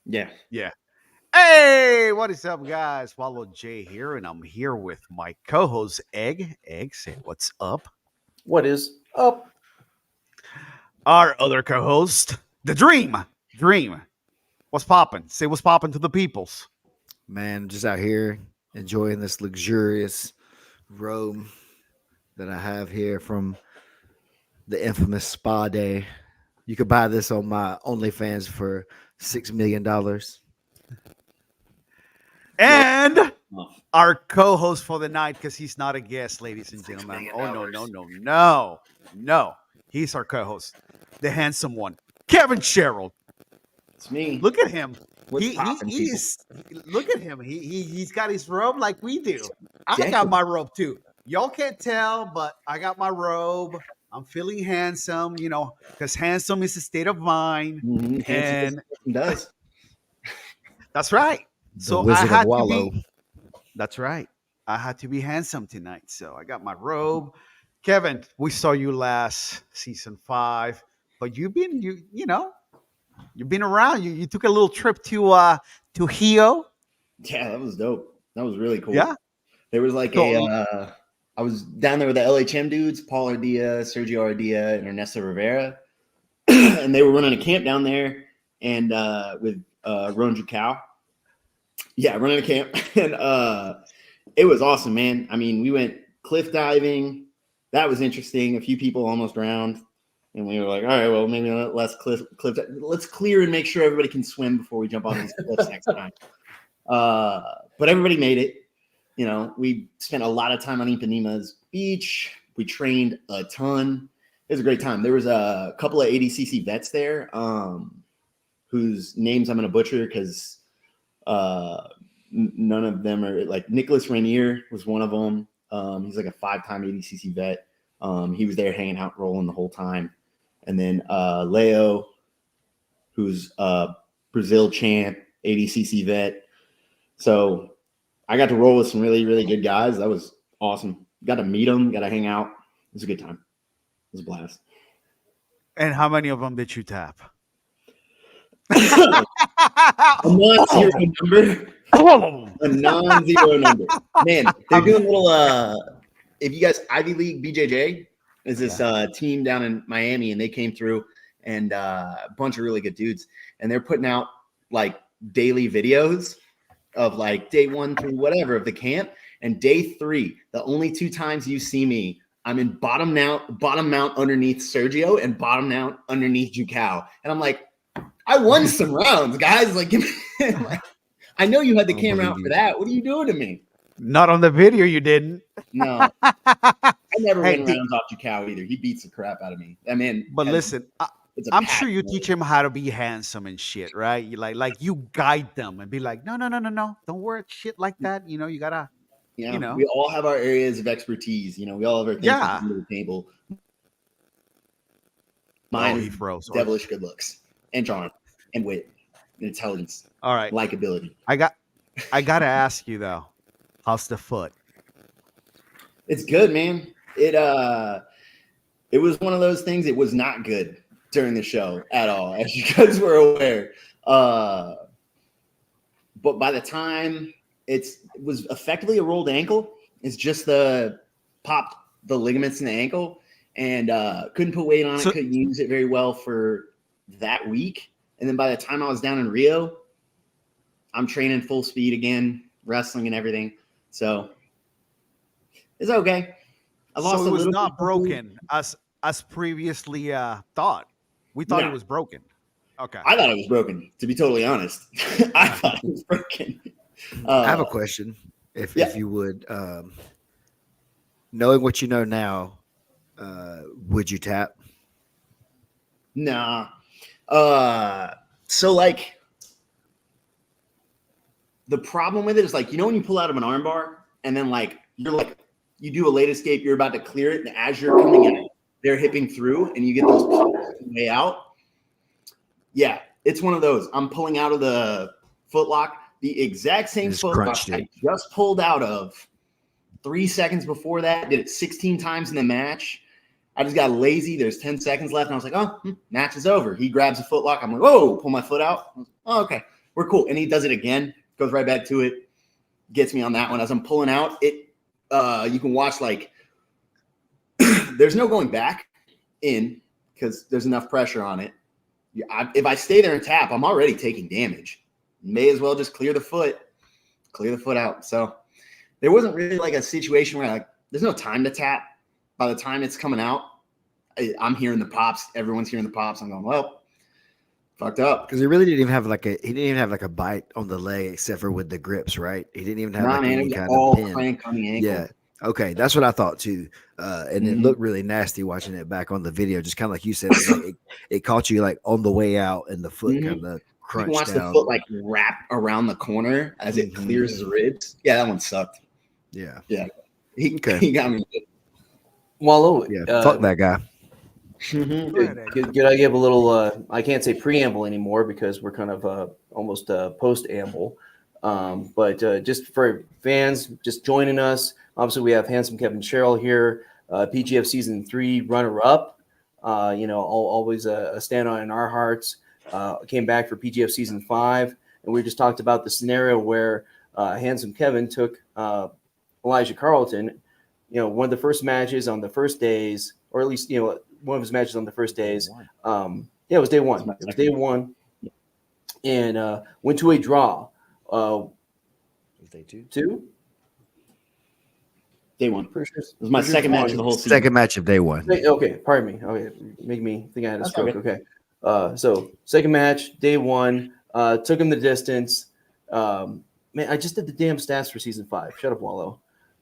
Yeah. Yeah. Hey, what is up, guys? Follow Jay here, and I'm here with my co-host Egg. Egg, say what's up. What is up? Our other co-host, the Dream. Dream, what's popping? Say what's popping to the peoples. Man, just out here enjoying this luxurious robe that I have here from the infamous spa day. You could buy this on my OnlyFans for $6 million. And Oh, our co-host for the night, because he's not a guest, ladies and gentlemen. Oh no. He's our co-host, the handsome one, Kevin Sherrill. it's me. Look at him. What's He poppin', he's look at him. He's got his robe like we do. I got Exactly. my robe too. Y'all can't tell, but I got my robe. I'm feeling handsome, because handsome is a state of mind. Mhm, handsome And does. that's right. The So I Wizard of had to Wallow. be. That's right. I had to be handsome tonight. So I got my robe. Kevin, we saw you last season 5, but you've been around. You took a little trip to Hio. Yeah, that was dope. That was really cool. Yeah. There was like So I was down there with the LHM dudes, Paul Ardea, Sergio Ardea, and Ernesto Rivera. And they were running a camp down there and with Ron Jucao. Yeah, running a camp. And it was awesome, man. I mean, we went cliff diving. That was interesting. A few people almost drowned. And we were like, all right, well, maybe let's let's clear and make sure everybody can swim before we jump on these cliffs next time. But everybody made it. You know, we spent a lot of time on Ipanima's beach. We trained a ton. It was a great time. There was a couple of ADCC vets there, whose names I'm going to butcher because none of them are like Nicholas Rainier was one of them. He's like a 5-time ADCC vet. He was there hanging out, rolling the whole time. And then Leo, who's Brazil champ, ADCC vet. So I got to roll with some really, really good guys. That was awesome. Got to meet them, got to hang out. It was a good time. It was a blast. and how many of them did you tap? A non-zero number. A non-zero number. Man, they're doing little if you guys Ivy League BJJ is this team down in Miami, and they came through and a bunch of really good dudes, and they're putting out like daily videos of like day 1 through whatever of the camp, and day 3, the only 2 times you see me, I'm in bottom mount underneath Sergio and bottom mount underneath Jucao, and I'm like, I won some rounds, guys. Like, I know you had the camera out for that. What are you doing to me? Not on the video, you didn't. No, I never Hey, win rounds off Jucao either. He beats the crap out of me. I mean, but listen, I'm sure you teach him how to be handsome and shit, right? You like you guide them and be like, no, don't wear shit like that. You gotta, we all have our areas of expertise. We all have our things Yeah. to bring to the table. Oh, Mine he is froze. devilish good looks and charm and wit and intelligence, All right, likability. I gotta ask you though, how's the foot? It's good, man. It was one of those things. It was not good during the show at all, as you guys were aware. But by the time it was effectively a rolled ankle, it's just popped the ligaments in the ankle, and couldn't put weight on it. Couldn't use it very well for that week. And then by the time I was down in Rio, I'm training full speed again, wrestling and everything. So it's okay. I lost So it was a little not bit. broken as previously thought. We thought No. it was broken. Okay. I thought it was broken, to be totally honest. I thought it was broken. I have a question, if you would. Knowing what you know now, would you tap? Nah. So like the problem with it is like, when you pull out of an armbar and then like you do a late escape, you're about to clear it, and as you're coming out, they're hipping through and you get those pops on the way out. Yeah, it's one of those. I'm pulling out of the footlock, the exact same footlock I just pulled out of 3 seconds before that. Did it 16 times in the match. I just got lazy. There's 10 seconds left, and I was like, oh, match is over. He grabs a footlock. I'm like, whoa, pull my foot out. Oh, okay. we're cool. And he does it again, goes right back to it, gets me on that one. As I'm pulling out, you can watch like there's no going back in because there's enough pressure on it. If I stay there and tap, I'm already taking damage. May as well just clear the foot out. So there wasn't really like a situation where like there's no time to tap. By the time it's coming out, I'm hearing the pops. Everyone's hearing the pops. I'm going, well, fucked up. Because he really didn't even have like a bite on the leg except for with the grips, right? He didn't even have any kind of pin. Crank on the ankle. Yeah. Okay, that's what I thought too. And it looked really nasty watching it back on the video. Just kind of like you said, it caught you like on the way out, and the foot kind of crunched you watch down. the foot like wrap around the corner as it clears his ribs. Yeah, that one sucked. Yeah. He got me. Wallow. Fuck that guy. Could I give a little? I can't say preamble anymore because we're kind of almost post-amble. But just for fans just joining us, obviously we have handsome Kevin Sherrill here, PGF Season 3 runner-up. Always a stand-on in our hearts. Came back for PGF Season 5, and we just talked about the scenario where handsome Kevin took Elijah Carlton. One of the first matches on the first days, or at least one of his matches on the first days. It was day one. It was day one, and went to a draw. Day two? Two? Day one. Pretty sure. It was my second match of the whole season. Second match of day one. Okay, pardon me. Okay, make me think I had a stroke. Okay. So second match, day one. Took him the distance. Man, I just did the damn stats for season 5. Shut up, Wallow.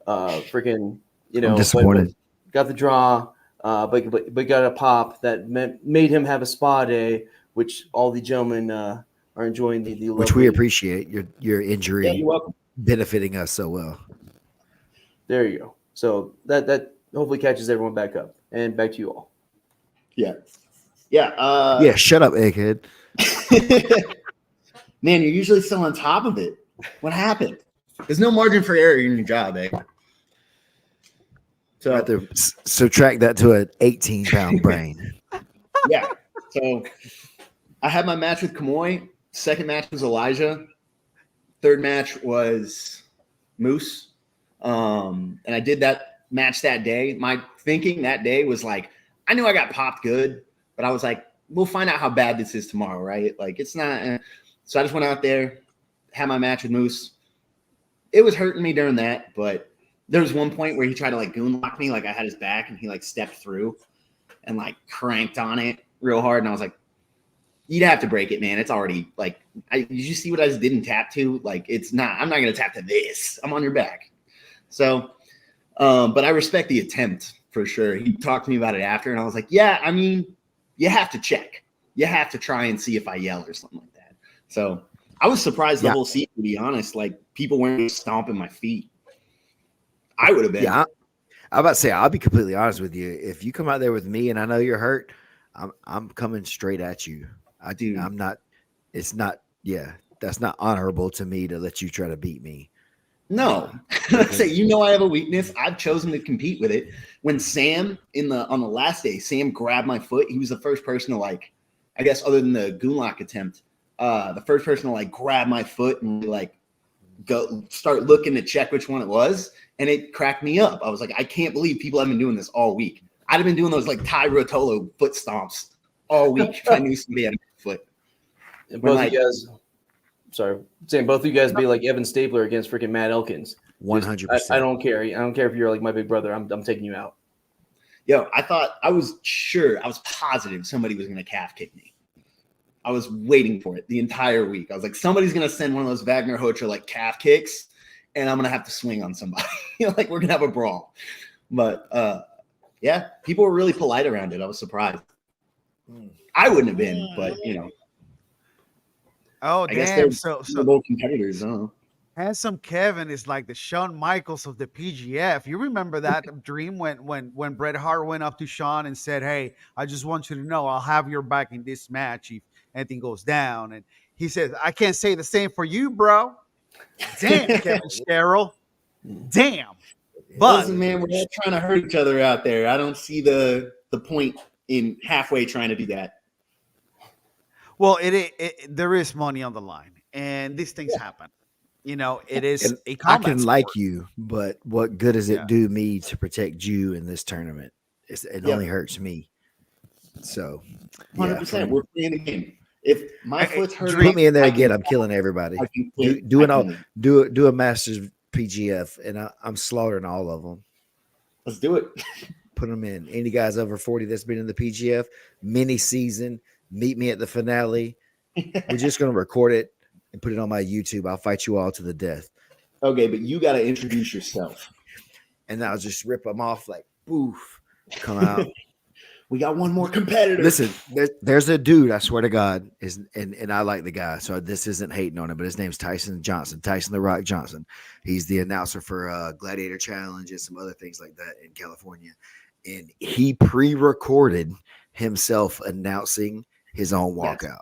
Freaking, I'm disappointed. Got the draw, but got a pop that made him have a spa day, which all the gentlemen are enjoying the which we appreciate. Your injury Yeah, you're welcome. benefiting us so well. There you go. So that hopefully catches everyone back up. And back to you all. Yeah. Yeah, shut up, egghead. Man, you're usually still on top of it. What happened? There's no margin for error in your job, eh? So I have to subtract that to an 18-pound brain. Yeah. So I had my match with Kamoy. Second match was Elijah. Third match was Moose. And I did that match that day. My thinking that day was like, I knew I got popped good, but I was like, we'll find out how bad this is tomorrow, right? Like, it's not. So I just went out there, had my match with Moose. It was hurting me during that, but there was one point where he tried to like goon lock me, like I had his back, and he like stepped through and like cranked on it real hard. And I was like, you'd have to break it, man. It's already like, did you see what I just didn't tap to? Like, it's not, I'm not going to tap to this. I'm on your back. So, but I respect the attempt for sure. He talked to me about it after, and I was like, yeah, I mean, you have to check. You have to try and see if I yell or something like that. So I was surprised the whole season, to be honest. Like, people weren't stomping my feet. I would have been. Yeah, I'm about to say, I'll be completely honest with you. If you come out there with me and I know you're hurt, I'm coming straight at you. I'm not. It's not. Yeah, that's not honorable to me to let you try to beat me. No, say I have a weakness. I've chosen to compete with it. When Sam on the last day, Sam grabbed my foot. He was the first person to like, I guess, other than the goonlock attempt, the first person to like grab my foot and like go start looking to check which one it was, and it cracked me up. I was like, I can't believe people have been doing this all week. I'd have been doing those like Ty Rotolo foot stomps all week if I knew somebody had a foot. And both of you guys, saying both of you guys be like Evan Stabler against freaking Matt Elkins. 100%. I don't care. I don't care if you're like my big brother. I'm taking you out. Yo, I was positive somebody was going to calf kick me. I was waiting for it the entire week. I was like, somebody's going to send one of those Wagner Hocher like calf kicks, and I'm going to have to swing on somebody. Like, we're going to have a brawl. But yeah, people were really polite around it. I was surprised. I wouldn't have been, but Oh, I guess damn. they're So both competitors. I don't know. handsome Kevin is like the Shawn Michaels of the PGF. You remember that dream when Bret Hart went up to Shawn and said, "Hey, I just want you to know I'll have your back in this match if anything goes down." And he says, "I can't say the same for you, bro." Damn, Kevin Sherrill. Damn. But Listen, man, we're all trying to hurt each other out there. I don't see the point in halfway trying to do that. well, there is money on the line. and these things happen. You know, it is And a I combat can sport. like you, but what good does it Yeah. do me to protect you in this tournament? It Yep. only hurts me. So, 100%. yeah, We're playing the game. If my Hey, foot's hurt, put me in there I again. can- I'm killing everybody. I can quit. Do I an all can leave. do a Masters PGF, and I'm slaughtering all of them. Let's do it. Put them in. Any guys over 40 that's been in the PGF mini season, meet me at the finale. We're just gonna record it and put it on my YouTube. I'll fight you all to the death, Okay, but you got to introduce yourself. and I'll just rip them off like boof, come out. We got one more competitor. Listen, there's a dude, I swear to God, and I like the guy, so this isn't hating on him, but his name's Tyson Johnson, Tyson the Rock Johnson. He's the announcer for Gladiator Challenge and some other things like that in California. And he pre-recorded himself announcing his own walkout.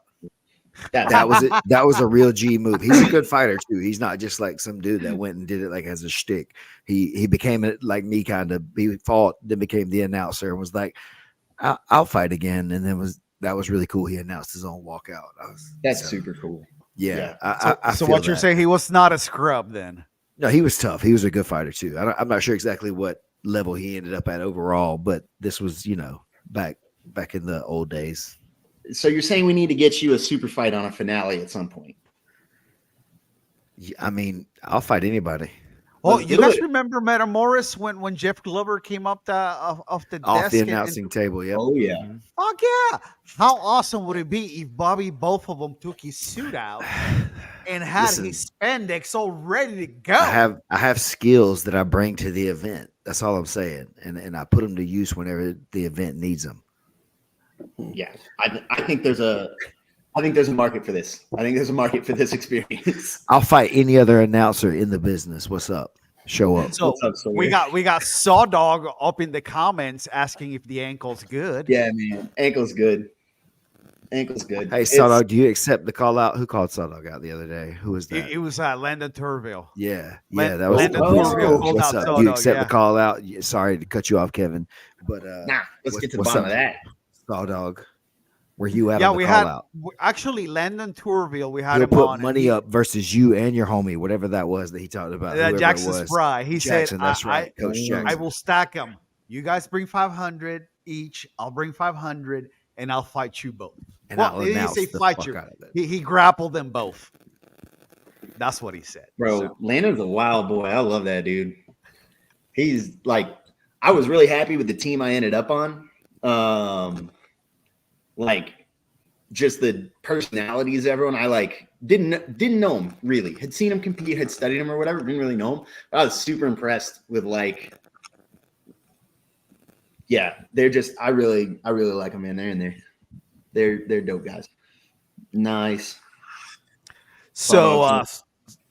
That was it. That was a real G move. He's a good fighter too. He's not just like some dude that went and did it like as a shtick. He became it like me, kind of. He fought, then became the announcer, and was like, I'll fight again, and then that was really cool. He announced his own walkout. That's super cool. Yeah. So, so what you're saying, he was not a scrub then? No, he was tough. He was a good fighter too. I'm not sure exactly what level he ended up at overall, but this was, back in the old days. So you're saying we need to get you a super fight on a finale at some point? I mean, I'll fight anybody. Oh, Let's you do guys it. remember Metamoris when Jeff Glover came up off the Off desk the and- announcing table. Yep. Oh yeah. Fuck yeah! How awesome would it be if Bobby, both of them, took his suit out and had Listen, his spandex all ready to go? I have skills that I bring to the event. That's all I'm saying, and I put them to use whenever the event needs them. Yeah. I think there's a market for this. I think there's a market for this experience. I'll fight any other announcer in the business. What's up? Show up. So What's up, Sawyer? we got Sawdog up in the comments asking if the ankle's good. Yeah, man. Ankle's good. Ankle's good. Hey, Sawdog, do you accept the call out? Who called Sawdog out the other day? Who was that? It was Landon Turville. Yeah, Lan- that was Landon Turville called what's out up? Do you Sawdog, accept yeah. the call out? Sorry to cut you off, Kevin, but Nah, let's get to the what's bottom up? of that. Sawdog, where you at Yeah, on the we call had out? actually Landon Turville. We had He'll him put on. and money he- up versus you and your homie, whatever that was that he talked about. whoever it Jackson was. Spry. He Jackson, said, that's right, Coach I Jackson. will stack them. You guys bring 500 each. I'll bring 500, and I'll fight you both. And well, I'll he didn't announce say the fight fuck you. out of it. He grappled them both. That's what he said. Bro, So, Landon's a wild boy. I love that dude. He's like, I was really happy with the team I ended up on. Like just the personalities, everyone. I like didn't know him really. Had seen him compete, had studied him or whatever, didn't really know him. But I was super impressed with like, yeah, they're just I really like them, man. They're in there. They're dope guys. Nice. so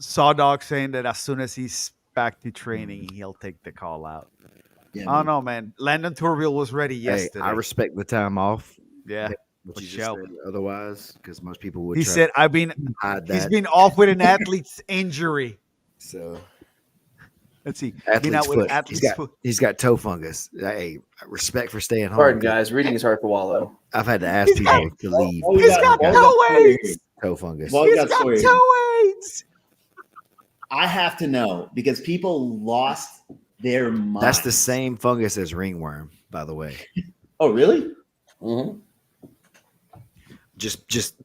Sawdog saying that as soon as he's back to training, he'll take the call out. Yeah, I don't know, man. Landon Turville was ready Hey, yesterday. I respect the time off. yeah. What For you sure. just said otherwise, because most people would. He try said, to I've been hide that. he's been off with an athlete's injury. So Let's see. Been athlete's out with foot. athlete's foot. He's got toe fungus. Hey, respect for staying home. Pardon, guys. Reading is hard to wallow. I've had to ask people to leave. Oh, we He's got- got oh, toe we got- aids. Toe fungus. Well, He's got got Sawyer. toe aids. I have to know because people lost their mind. That's the same fungus as ringworm, by the way. Oh, really? Mm-hmm. Just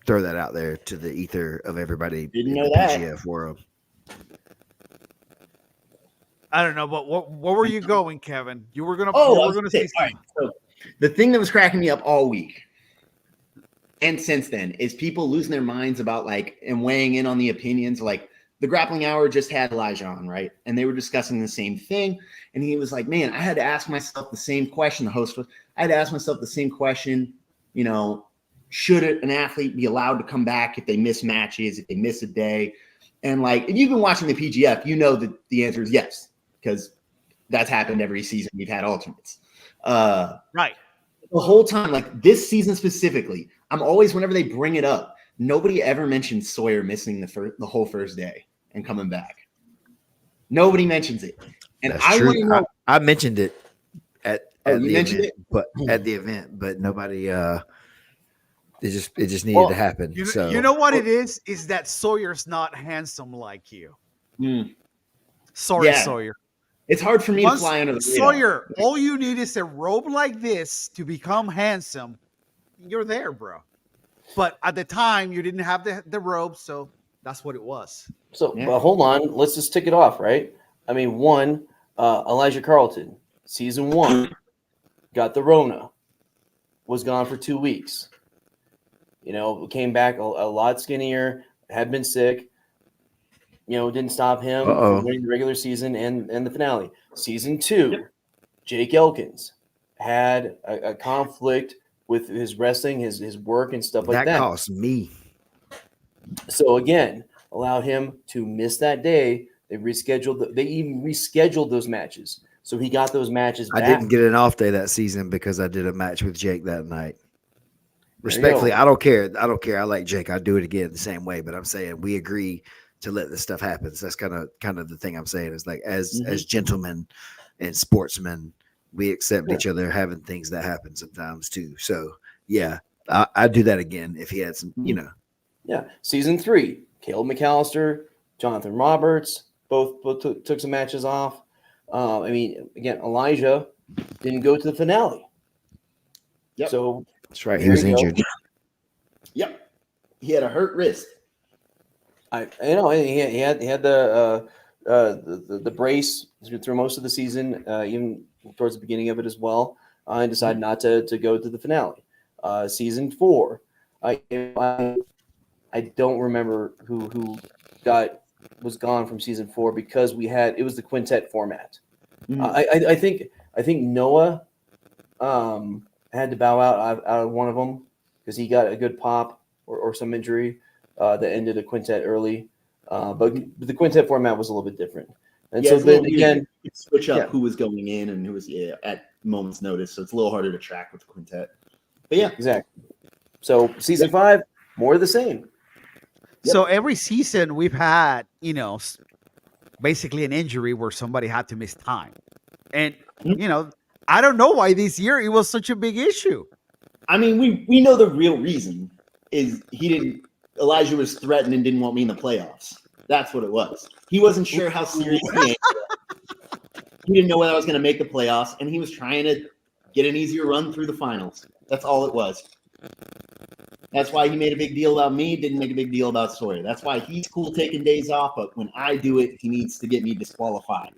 throw that out there to the ether of everybody Didn't in know the that. PGF world. I don't know, but what were you going, Kevin? You were gonna. Oh, you I were was gonna gonna say say, all right. So the thing that was cracking me up all week, and since then, is people losing their minds about like and weighing in on the opinions. Like the Grappling Hour just had Elijah on, right? And they were discussing the same thing. And he was like, "Man, I had to ask myself the same question." The host was, "I had to ask myself the same question. You know, should an athlete be allowed to come back if they miss matches, if they miss a day?" And like, if you've been watching the PGF, you know that the answer is yes, because that's happened every season. We've had alternates. right. The whole time, like this season specifically, I'm always, whenever they bring it up, nobody ever mentions Sawyer missing the whole first day and coming back. Nobody mentions it. And That's I true. want to know. I mentioned it at Oh, the you mentioned event, but at the event, but nobody It just needed to happen. You know what it is? Is that Sawyer's not handsome like you. Sorry, Yeah. Sawyer. It's hard for me to fly under the radar. Sawyer, all you need is a robe like this to become handsome. You're there, bro. But at the time, you didn't have the robe, so that's what it was. So, but hold on. Let's just tick it off, right? I mean, Elijah Carlton, season 1, got the Rona, was gone for 2 weeks. Came back a lot skinnier, had been sick. Didn't stop him from winning the regular season and the finale. Season 2, Jake Elkins had a conflict with his wrestling, his work and stuff like that. That cost me. So again, allowed him to miss that day. They even rescheduled those matches. So he got those matches back. I didn't get an off day that season because I did a match with Jake that night. Respectfully, I don't care. I like Jake. I'd do it again the same way. But I'm saying we agree to let this stuff happen. So that's kind of the thing I'm saying is like as gentlemen and sportsmen, we accept each other having things that happen sometimes too. So yeah, I'd do that again if he had some, Yeah. Season 3, Caleb McAllister, Jonathan Roberts, both took some matches off. Again, Elijah didn't go to the finale. Yep. So that's right. He was injured. Yep. He had a hurt wrist. He had the brace through most of the season, even towards the beginning of it as well, and decided not to go to the finale. Season 4, I don't remember who was gone from season 4 because it was the quintet format. I think Noah had to bow out of one of them because he got a good pop or some injury that ended the quintet early. But the quintet format was a little bit different. And so then again, you switch up who was going in and who was at moment's notice. So it's a little harder to track with the quintet. But yeah, exactly. So season 5, more of the same. So every season we've had, basically an injury where somebody had to miss time. And, I don't know why this year it was such a big issue. I mean, we know the real reason is Elijah was threatened and didn't want me in the playoffs. That's what it was. He wasn't sure how serious he didn't know whether I was going to make the playoffs, and he was trying to get an easier run through the finals. That's all it was. That's why he made a big deal about me, didn't make a big deal about Sawyer. That's why he's cool taking days off, but when I do it, he needs to get me disqualified.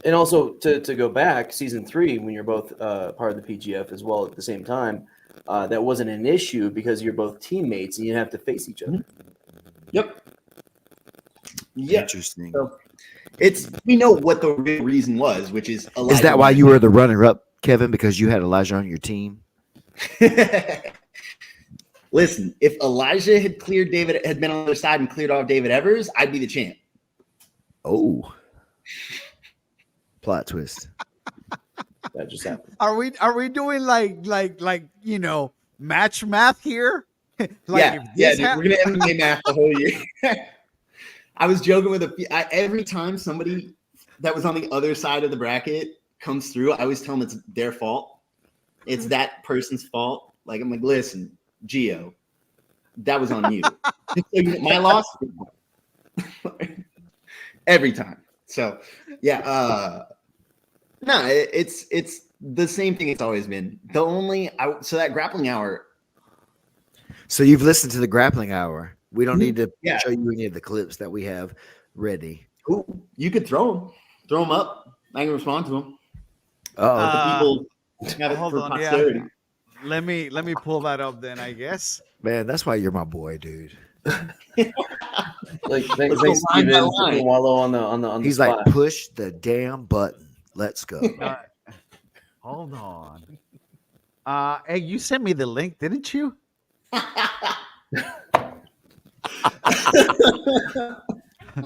And also to go back, season 3, when you're both part of the PGF as well at the same time, that wasn't an issue because you're both teammates and you have to face each other. Yep. Interesting. So we know what the real reason was, which is Elijah. Is that why you were the runner-up, Kevin? Because you had Elijah on your team? Listen, if Elijah had been on the other side and cleared off David Evers, I'd be the champ. Oh. Plot twist. That just happened. Are we doing like match math here? We're gonna MMA math the whole year. I was joking with every time somebody that was on the other side of the bracket comes through, I always tell them it's their fault. It's that person's fault. Like I'm like, listen, Gio, that was on you. My loss every time. So yeah, no, it's the same thing it's always been. So that grappling hour. So you've listened to the grappling hour. We don't need to show you any of the clips that we have ready. Ooh, you could throw them up. I can respond to them. Oh, people have it hold for on, posterity. yeah. Let me pull that up then, I guess. man, that's why you're my boy, dude. Like thanks Steven Wallow on the He's spot. like, push the damn button. Let's go. Hold on. Hey, you sent me the link, didn't you?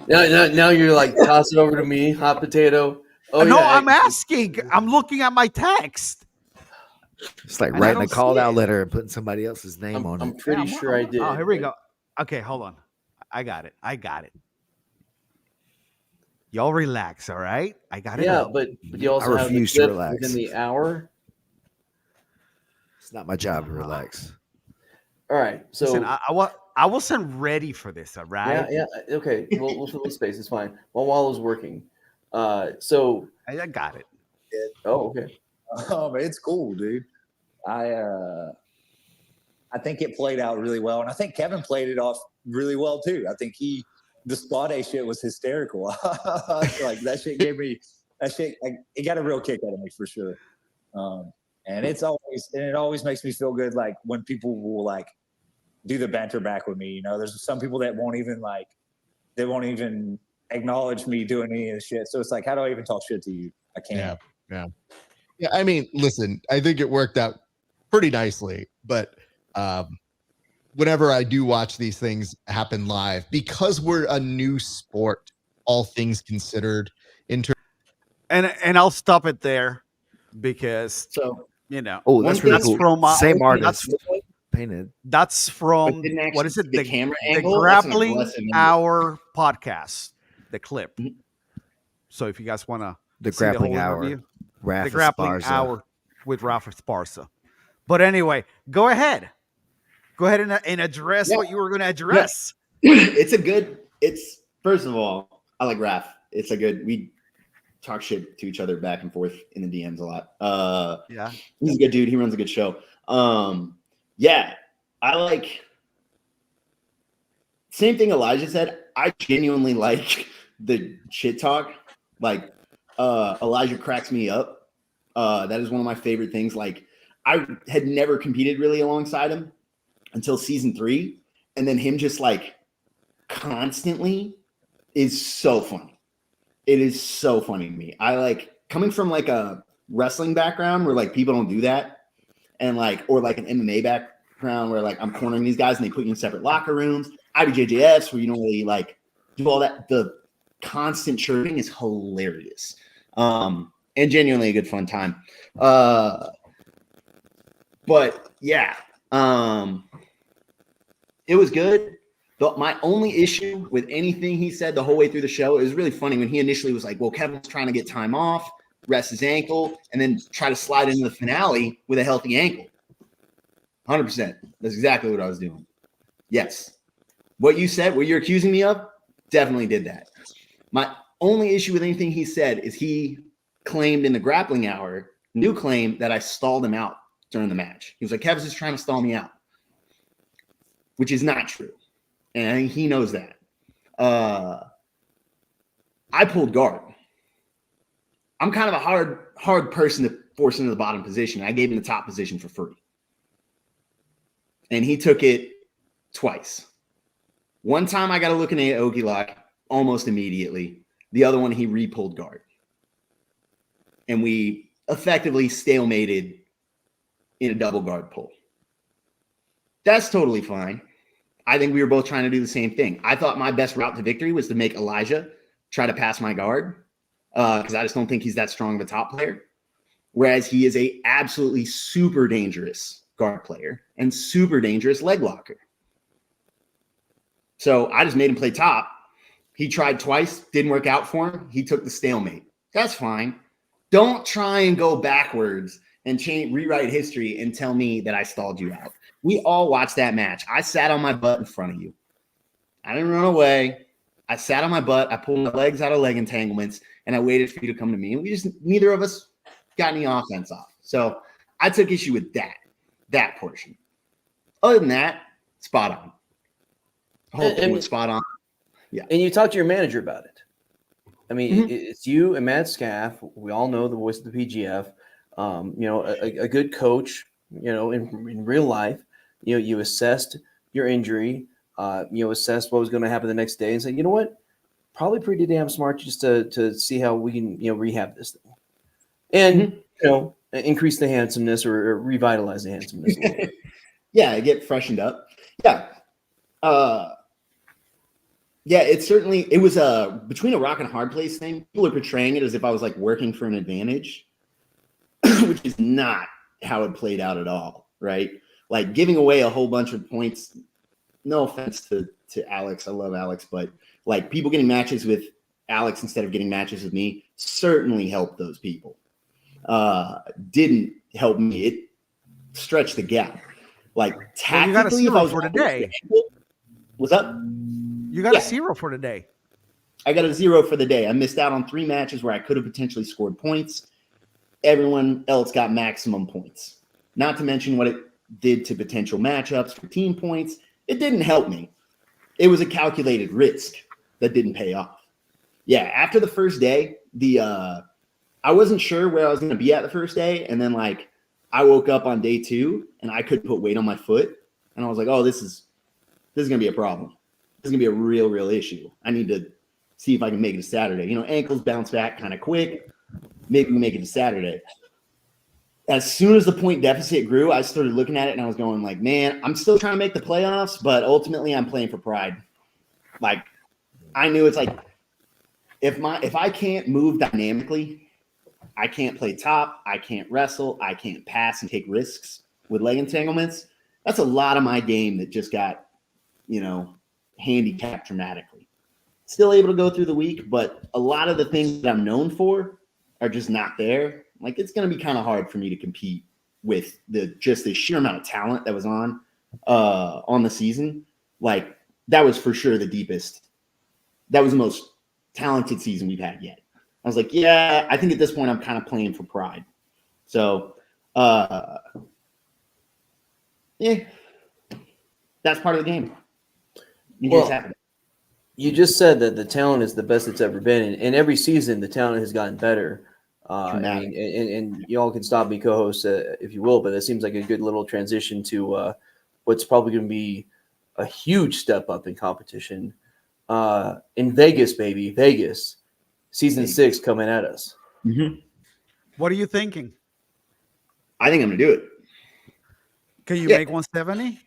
Now you're like toss it over to me, hot potato. Oh no, yeah, I'm asking. I'm looking at my text. It's like And I writing a don't call see out it. letter and putting somebody else's name on I'm it. pretty sure I did. Oh, here we go. Okay, hold on. I got it. Y'all relax, all right? I got it. Yeah, up. but you also I have the refuse to clip relax. within the hour. It's not my job to relax. All right. So Listen, I wasn't ready for this. All right. yeah. Okay. We'll fill the space. It's fine. While I was working. So I got it. oh, okay. It's cool, dude. I think it played out really well, and I think Kevin played it off really well too. I think the spa day shit was hysterical. Like that shit gave me it got a real kick out of me for sure. And it always makes me feel good, like when people will like do the banter back with me. You know, there's some people that won't even acknowledge me doing any of the shit. So it's like, how do I even talk shit to you? I can't. Yeah. I mean, listen, I think it worked out pretty nicely, but whenever I do watch these things happen live, because we're a new sport, all things considered, And I'll stop it there because So Oh, that's really that's cool. from Same that's artist painted. that's from But didn't actually what is it? the camera the angle? That's an Grappling aggressive angle. Hour podcast, the clip. Mhm. So if you guys want to The see the Grappling whole Hour. interview, Rafa the Grappling Esparza. Hour with Rafa Esparza. But anyway, go ahead and address what you were going to address. It's first of all, I like Raph. We talk shit to each other back and forth in the DMs a lot. Yeah. He's a good dude. He runs a good show. Yeah, I like same thing Elijah said. I genuinely like the shit talk. Like Elijah cracks me up. That is one of my favorite things. Like I had never competed really alongside him until season 3, and then him just like constantly is so funny. It is so funny to me. I like coming from like a wrestling background where like people don't do that, and like or like an MMA background where like I'm cornering these guys and they put you in separate locker rooms. IBJJFs where you don't really like do all that. The constant chirping is hilarious, and genuinely a good fun time. But yeah, it was good. But my only issue with anything he said the whole way through the show, it was really funny when he initially was like, well, Kevin's trying to get time off, rest his ankle, and then try to slide into the finale with a healthy ankle. 100%. That's exactly what I was doing. Yes. What you said, what you're accusing me of, definitely did that. My only issue with anything he said is he claimed in the Grappling Hour, new claim, that I stalled him out during the match. He was like, Kevin's just trying to stall me out, which is not true. And I think he knows that. I pulled guard. I'm kind of a hard person to force into the bottom position. I gave him the top position for free. And he took it twice. One time I got a look in the Aoki lock almost immediately. The other one, he re-pulled guard. And we effectively stalemated in a double guard pull. That's totally fine. I think we were both trying to do the same thing. I thought my best route to victory was to make Elijah try to pass my guard because I just don't think he's that strong of a top player. Whereas he is a absolutely super dangerous guard player and super dangerous leg locker. So I just made him play top. He tried twice, didn't work out for him. He took the stalemate. That's fine. Don't try and go backwards and rewrite history and tell me that I stalled you out. We all watched that match. I sat on my butt in front of you. I didn't run away. I sat on my butt. I pulled my legs out of leg entanglements, and I waited for you to come to me. And neither of us got any offense off. So I took issue with that portion. Other than that, spot on. The whole thing was spot on. Yeah. And you talked to your manager about it. I mean, it's you and Matt Scaff. We all know the voice of the PGF. A good coach, in real life. You assessed your injury, assessed what was going to happen the next day and said, you know what, probably pretty damn smart just to see how we can, rehab this thing. And, increase the handsomeness or revitalize the handsomeness a little bit. Yeah, get freshened up. Yeah. It was between a rock and a hard place thing. People are portraying it as if I was like working for an advantage, which is not how it played out at all, right? Like giving away a whole bunch of points. No offense to Alex. I love Alex, but like people getting matches with Alex instead of getting matches with me certainly helped those people. Didn't help me. It stretched the gap. Like Well, you got a tactically, if I zero was for going today. what's up? You got Yeah. a 0 for today. I got a 0 for the day. I missed out on 3 matches where I could have potentially scored points. Everyone else got maximum points. Not to mention what it did to potential matchups for team points. It didn't help me. It was a calculated risk that didn't pay off. Yeah, after the first day, I wasn't sure where I was going to be at the first day, and then like I woke up on day 2 and I couldn't put weight on my foot, and I was like, "Oh, this is going to be a problem. This is going to be a real issue. I need to see if I can make it to Saturday." You know, ankles bounce back kind of quick. Maybe we make it to Saturday. As soon as the point deficit grew, I started looking at it and I was going like, man, I'm still trying to make the playoffs, but ultimately I'm playing for pride. Like I knew it's like if I can't move dynamically, I can't play top, I can't wrestle, I can't pass and take risks with leg entanglements. That's a lot of my game that just got, handicapped dramatically. Still able to go through the week, but a lot of the things that I'm known for are just not there. Like it's going to be kind of hard for me to compete with the sheer amount of talent that was on the season. Like that was for sure the deepest. That was the most talented season we've had yet. I was like, yeah, I think at this point I'm kind of playing for pride. So, yeah, that's part of the game. You just said that the talent is the best it's ever been, and every season the talent has gotten better. And y'all can stop me, co-host, if you will, but it seems like a good little transition to what's probably going to be a huge step up in competition in Vegas, baby. Vegas, season 6 coming at us. Mm-hmm. What are you thinking? I think I'm gonna do it. Can you make 170?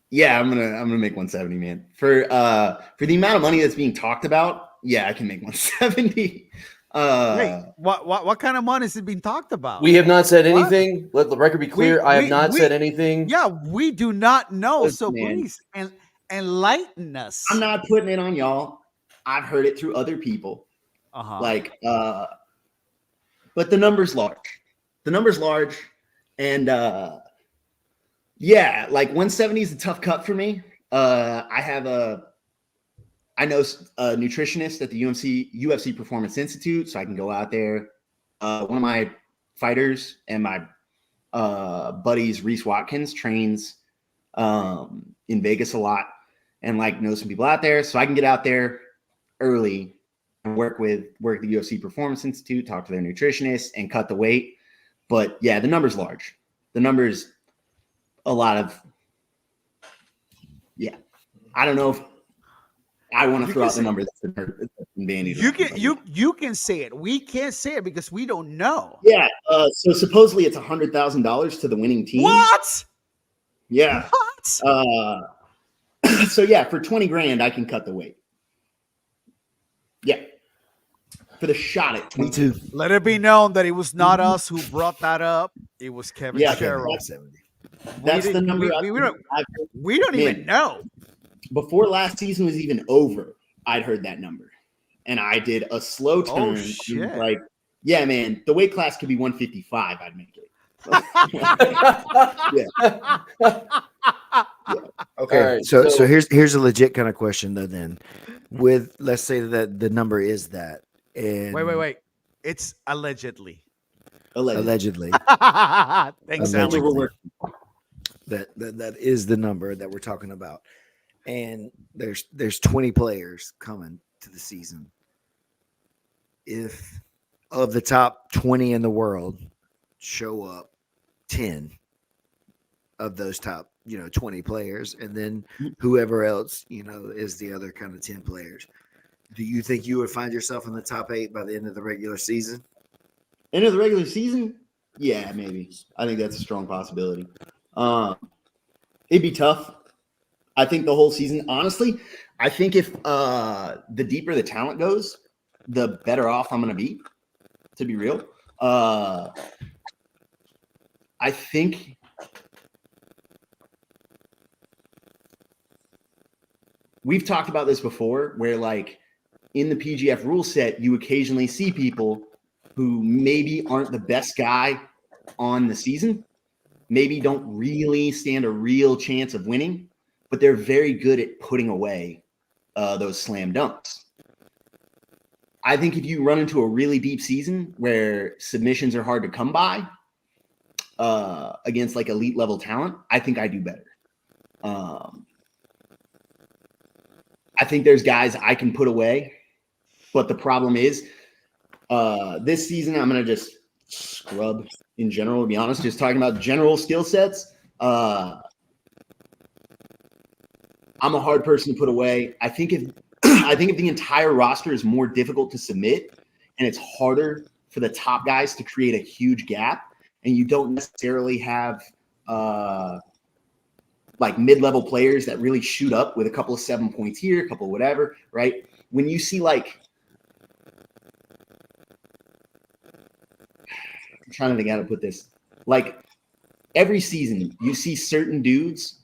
Yeah, I'm gonna make 170, man. For the amount of money that's being talked about, yeah, I can make 170. Wait, what kind of money is it being talked about? We have not said anything. Let the record be clear. I have not said anything. Yeah, we do not know. Listen, so man, please enlighten us. I'm not putting it on y'all. I've heard it through other people. But the number's large. The number's large, and yeah, like 170 is a tough cut for me. I know a nutritionist at the UFC Performance Institute, so I can go out there. One of my fighters and my buddies, Reese Watkins, trains in Vegas a lot and like knows some people out there. So I can get out there early and work at the UFC Performance Institute, talk to their nutritionist and cut the weight. But yeah, the number's large. The number's a lot of, yeah. I don't know if I want to throw out the number that's been bandied. You can say it. We can't say it because we don't know. Yeah. So supposedly it's $100,000 to the winning team. What? Yeah. What? So yeah, for 20 grand, I can cut the weight. Yeah. For the shot at 22. Let it be known that it was not us who brought that up. It was Kevin Sherrill. That's the number. We don't even know. Before last season was even over, I'd heard that number. And I did a slow turn. Oh, shit. Like, yeah, man, the weight class could be 155. I'd make it. Yeah. Okay. Right, so here's a legit kind of question though. Then, with let's say that the number is that. And wait. It's allegedly. Allegedly. Thanks, allegedly. That is the number that we're talking about. And there's 20 players coming to the season. If of the top 20 in the world show up 10 of those top, 20 players, and then whoever else, is the other kind of 10 players. Do you think you would find yourself in the top 8 by the end of the regular season? End of the regular season? Yeah, maybe. I think that's a strong possibility. It'd be tough. I think the whole season, honestly, I think if the deeper the talent goes, the better off I'm going to be, to be real. I think we've talked about this before where like in the PGF rule set, you occasionally see people who maybe aren't the best guy on the season, maybe don't really stand a real chance of winning, but they're very good at putting away those slam dunks. I think if you run into a really deep season where submissions are hard to come by against like elite level talent, I think I do better. I think there's guys I can put away, but the problem is this season I'm going to just scrub in general, to be honest, just talking about general skill sets. I'm a hard person to put away. I think if the entire roster is more difficult to submit and it's harder for the top guys to create a huge gap, and you don't necessarily have like mid-level players that really shoot up with a couple of 7 points here, a couple of whatever, right? When you see like, I'm trying to think how to put this, like every season you see certain dudes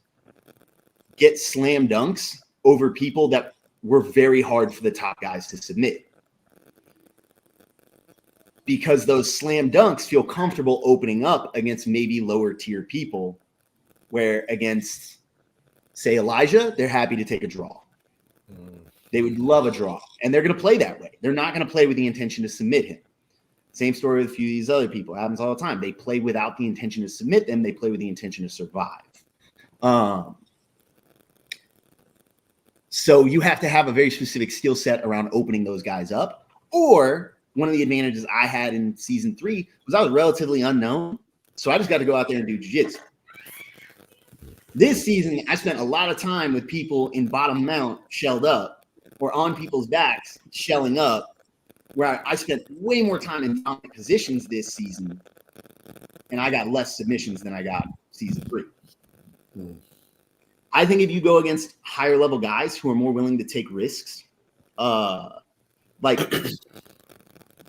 get slam dunks over people that were very hard for the top guys to submit. Because those slam dunks feel comfortable opening up against maybe lower tier people, where against, say, Elijah, they're happy to take a draw. They would love a draw, and they're going to play that way. They're not going to play with the intention to submit him. Same story with a few of these other people. It happens all the time. They play without the intention to submit them. They play with the intention to survive. So you have to have a very specific skill set around opening those guys up. Or one of the advantages I had in season 3 was I was relatively unknown. So I just got to go out there and do jiu-jitsu. This season, I spent a lot of time with people in bottom mount shelled up or on people's backs shelling up, where I spent way more time in dominant positions this season, and I got less submissions than I got season 3. I think if you go against higher level guys who are more willing to take risks, like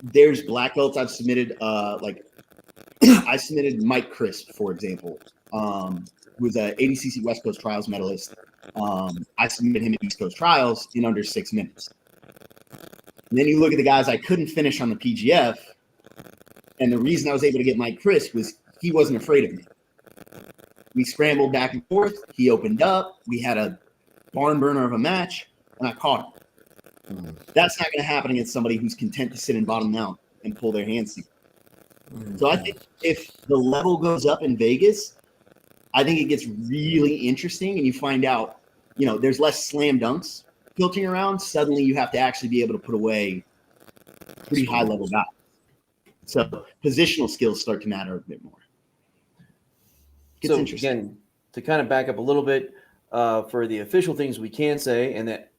there's black belts I've submitted, like I submitted Mike Crisp, for example, who was a ADCC West Coast Trials medalist. I submitted him at East Coast Trials in under 6 minutes. And then you look at the guys I couldn't finish on the PGF, and the reason I was able to get Mike Crisp was he wasn't afraid of me. We scrambled back and forth. He opened up. We had a barn burner of a match, and I caught him. That's not going to happen against somebody who's content to sit in bottom mount and pull their hands together. So I think if the level goes up in Vegas, I think it gets really interesting, and you find out, there's less slam dunks filtering around. Suddenly you have to actually be able to put away pretty high level guys. So positional skills start to matter a bit more. So again, to kind of back up a little bit for the official things we can say, and that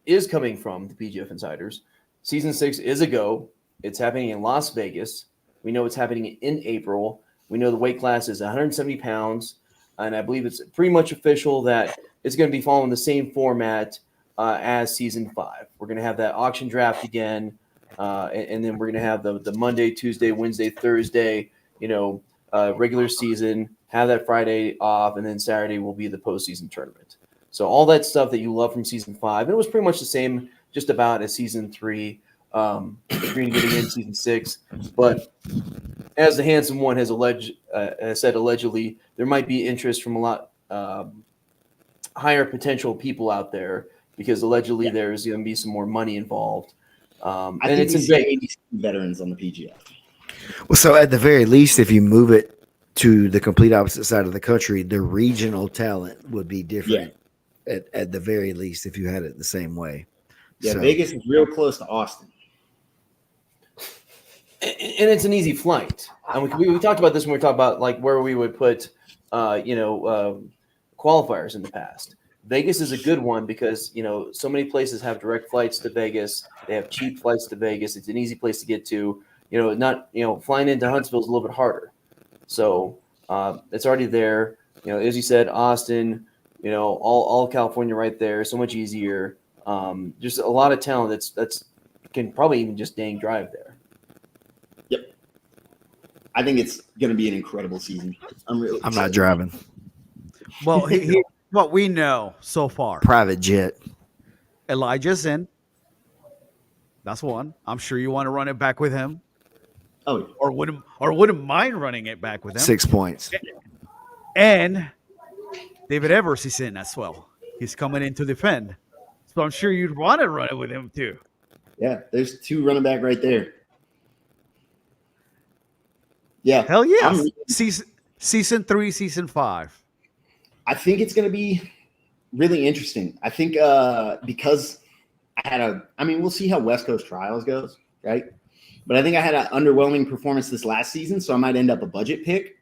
is coming from the PGF Insiders, Season 6 is a go. It's happening in Las Vegas. We know it's happening in April. We know the weight class is 170 pounds, and I believe it's pretty much official that it's going to be following the same format as Season 5. We're going to have that auction draft again, and then we're going to have the Monday, Tuesday, Wednesday, Thursday, regular season, have that Friday off, and then Saturday will be the postseason tournament. So all that stuff that you love from Season 5, and it was pretty much the same just about as Season 3, getting in Season 6. But as the Handsome One has said allegedly, there might be interest from a lot higher potential people out there because allegedly there's going to be some more money involved. I think it's in veterans on the PGF. Well, so at the very least, if you move it to the complete opposite side of the country, the regional talent would be different at the very least if you had it the same way. Yeah, so Vegas is real close to Austin. And it's an easy flight. And we talked about this when we talked about like where we would put, qualifiers in the past. Vegas is a good one because, so many places have direct flights to Vegas. They have cheap flights to Vegas. It's an easy place to get to. Flying into Huntsville is a little bit harder. So it's already there. As you said, Austin, all California right there. So much easier. Just a lot of talent that's can probably even just dang drive there. Yep. I think it's going to be an incredible season. I'm not driving. Well, here's what we know so far. Private jet. Elijah's in. That's one. I'm sure you want to run it back with him. Oh, or wouldn't mind running it back with him. 6 points. And David Evers is in as well. He's coming in to defend. So I'm sure you'd want to run it with him too. Yeah, there's 2 running back right there. Yeah. Hell yes. Season 3, season 5. I think it's going to be really interesting. I think because we'll see how West Coast Trials goes, right? But I think I had an underwhelming performance this last season, so I might end up a budget pick,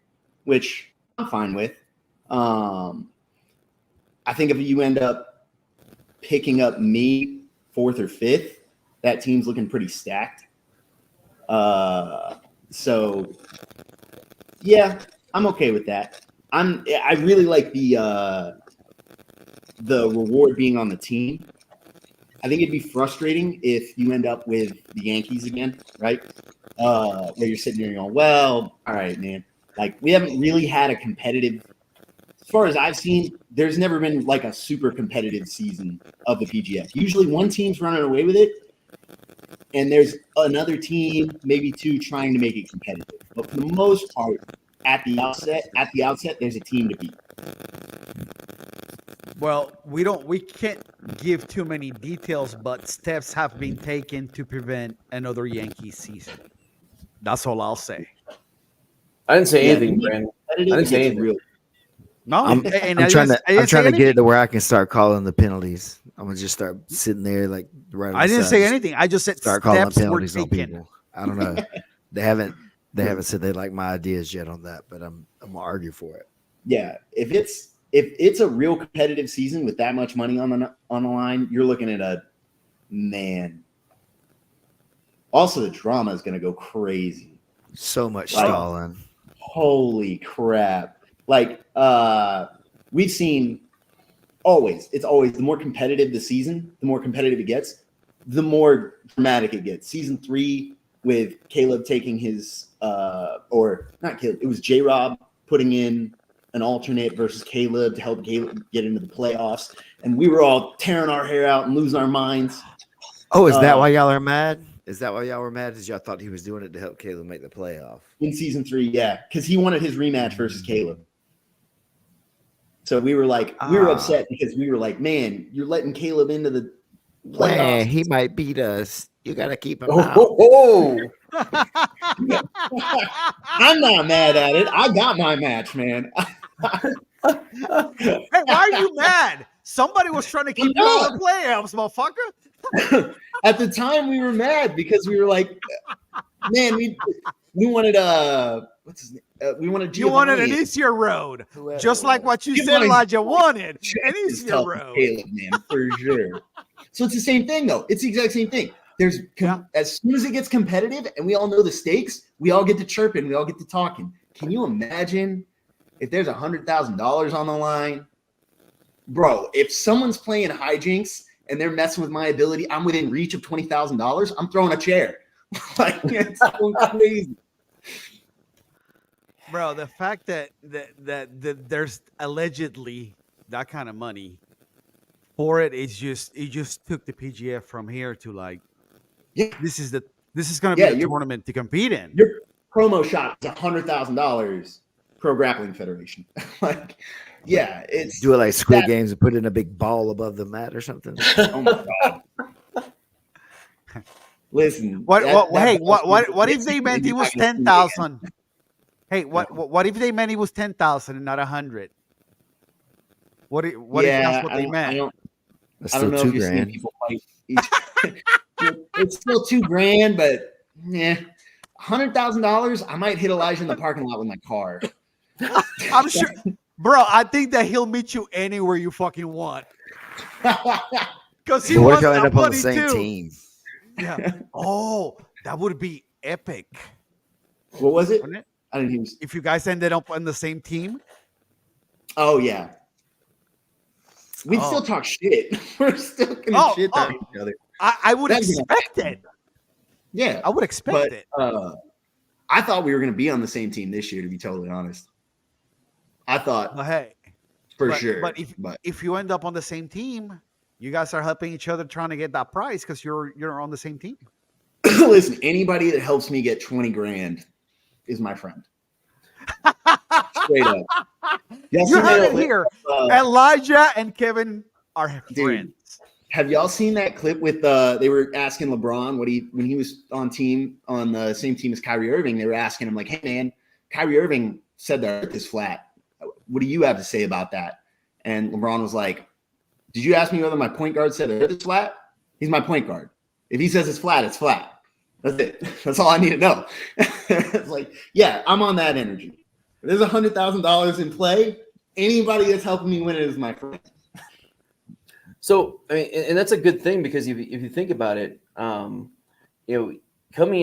which I'm fine with. I think if you end up picking up me 4th or 5th, that team's looking pretty stacked. So yeah, I'm okay with that. I really like the reward being on the team. I think it'd be frustrating if you end up with the Yankees again, right? Where you're sitting there going, well, all right, man. Like, we haven't really had a competitive, as far as I've seen, there's never been like a super competitive season of the PGF. Usually one team's running away with it, and there's another team, maybe 2, trying to make it competitive. But for the most part, at the outset, there's a team to beat. Well, we can't give too many details, but steps have been taken to prevent another Yankees season. That's all I'll say. I didn't say anything, Brandon. I didn't say anything. Real. No, I'm trying to get it to where I can start calling the penalties. I'm gonna just start sitting there like right. I didn't say anything. I just said start calling steps were penalties on taken. people. I don't know. They haven't said they like my ideas yet on that, but I'm gonna argue for it. Yeah, if it's a real competitive season with that much money on the line, you're looking at a man. Also, the drama is gonna go crazy. So much stalling. Holy crap. Like, we've seen it's always the more competitive the season, the more competitive it gets, the more dramatic it gets. Season 3 with Caleb taking his, or not Caleb, it was J-Rob putting in an alternate versus Caleb to help Caleb get into the playoffs. And we were all tearing our hair out and losing our minds. Oh, is that why y'all are mad? Is that why y'all were mad? Because y'all thought he was doing it to help Caleb make the playoff? In season 3, yeah, because he wanted his rematch versus Caleb. So we were upset because we were like, man, you're letting Caleb into the playoffs. Man, he might beat us. You got to keep him out. I'm not mad at it. I got my match, man. Hey, why are you mad? Somebody was trying to keep you out of the playoffs, motherfucker. At the time, we were mad because we were like, man, we wanted what's his name? We wanted Giovanni. You wanted an easier road, just like what you said, Elijah wanted. An easier road, Caleb, man, for sure. So it's the same thing, though. It's the exact same thing. As soon as it gets competitive and we all know the stakes, we all get to chirping, we all get to talking. Can you imagine if there's $100,000 on the line? Bro, if someone's playing hijinks and they're messing with my ability, I'm within reach of $20,000, I'm throwing a chair. Like, it's so crazy. Bro, the fact that there's allegedly that kind of money for it just took the PGF from here to like, yeah, this is going to be a tournament to compete in. Your promo shot is $100,000 Pro Grappling Federation. Like, yeah, it's do it like Squid Games and put in a big ball above the mat or something. Oh my god! Listen, what if they meant he was 10,000? Hey, what if they meant he was 10,000 and not 100? What if that's what they meant? I don't know if you've seen people fight. It's still $2,000, but yeah, $100,000. I might hit Elijah in the parking lot with my car. I'm sure, bro. I think that he'll meet you anywhere you fucking want. Because he wants to end that up on money the same too. team. Yeah. Oh, that would be epic. What was it? Wouldn't it? I didn't hear. If you guys ended up on the same team. Oh yeah. We'd still talk shit. We're still gonna shit on each other. I would expect it. Yeah, I would expect it. I thought we were going to be on the same team this year, to be totally honest. I thought, sure. But if you end up on the same team, you guys are helping each other trying to get that prize because you're on the same team. Listen, anybody that helps me get $20,000 is my friend. Straight up. Y'all You seen heard that it here. clip? Elijah and Kevin are Dude. friends. Have y'all seen that clip with they were asking LeBron when he was on the same team as Kyrie Irving, they were asking him like, "Hey man, Kyrie Irving said the earth is flat. What do you have to say about that?" And LeBron was like, "Did you ask me whether my point guard said the earth is flat? He's my point guard. If he says it's flat, it's flat. That's it. That's all I need to know." It's like, yeah, I'm on that energy. If there's $100,000 in play, anybody that's helping me win it is my friend. So, I mean, and that's a good thing because if you think about it, coming